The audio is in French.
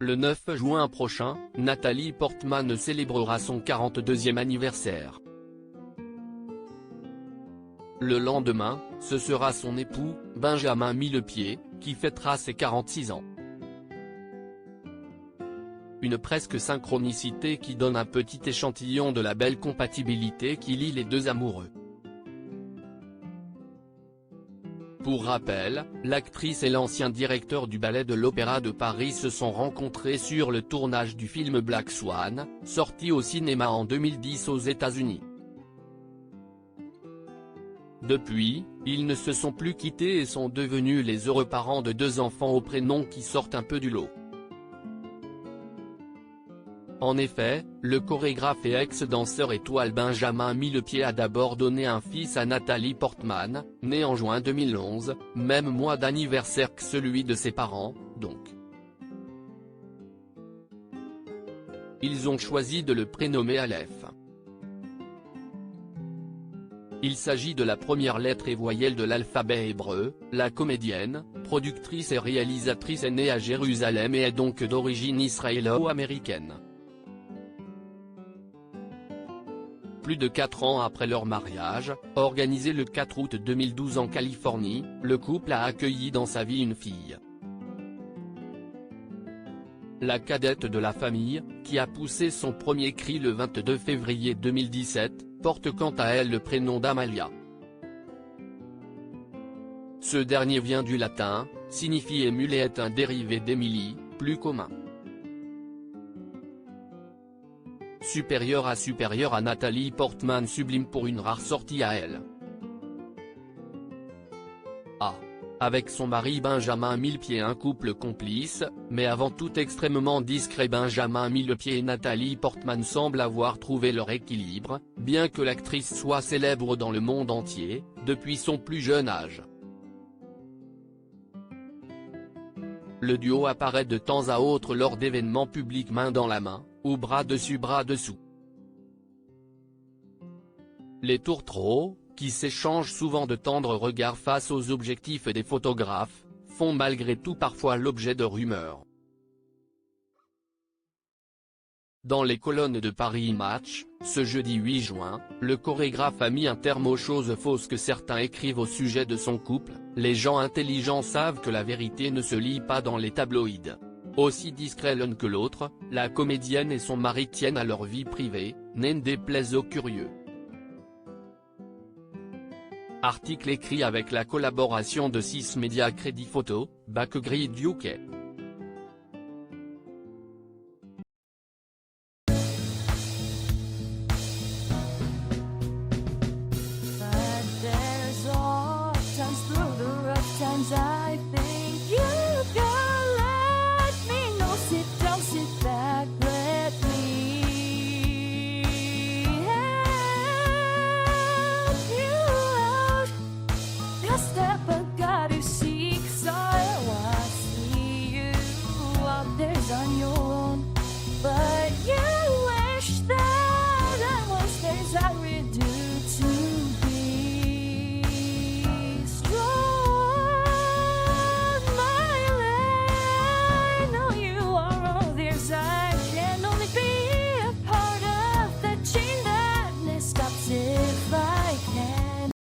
Le 9 juin prochain, Nathalie Portman célébrera son 42e anniversaire. Le lendemain, ce sera son époux, Benjamin Millepied, qui fêtera ses 46 ans. Une presque synchronicité qui donne un petit échantillon de la belle compatibilité qui lie les deux amoureux. Pour rappel, l'actrice et l'ancien directeur du Ballet de l'Opéra de Paris se sont rencontrés sur le tournage du film Black Swan, sorti au cinéma en 2010 aux États-Unis. Depuis, ils ne se sont plus quittés et sont devenus les heureux parents de 2 enfants aux prénoms qui sortent un peu du lot. En effet, le chorégraphe et ex-danseur étoile Benjamin Millepied a d'abord donné un fils à Nathalie Portman, née en juin 2011, même mois d'anniversaire que celui de ses parents, donc. Ils ont choisi de le prénommer Aleph. Il s'agit de la première lettre et voyelle de l'alphabet hébreu. La comédienne, productrice et réalisatrice est née à Jérusalem et est donc d'origine israélo-américaine. Plus de 4 ans après leur mariage, organisé le 4 août 2012 en Californie, le couple a accueilli dans sa vie une fille. La cadette de la famille, qui a poussé son premier cri le 22 février 2017, porte quant à elle le prénom d'Amalia. Ce dernier vient du latin, signifie émule et est un dérivé d'Émilie, plus commun. Supérieur à Nathalie Portman sublime pour une rare sortie à elle. Avec son mari Benjamin Millepied, un couple complice, mais avant tout extrêmement discret. Benjamin Millepied et Nathalie Portman semblent avoir trouvé leur équilibre, bien que l'actrice soit célèbre dans le monde entier, depuis son plus jeune âge. Le duo apparaît de temps à autre lors d'événements publics main dans la main, ou bras dessus bras dessous. Les tourtereaux, qui s'échangent souvent de tendres regards face aux objectifs des photographes, font malgré tout parfois l'objet de rumeurs. Dans les colonnes de Paris Match, ce jeudi 8 juin, le chorégraphe a mis un terme aux choses fausses que certains écrivent au sujet de son couple. Les gens intelligents savent que la vérité ne se lit pas dans les tabloïds. Aussi discrets l'un que l'autre, la comédienne et son mari tiennent à leur vie privée, n'en déplaise aux curieux. Article écrit avec la collaboration de 6 médias Crédit Photo, Backgrid UK.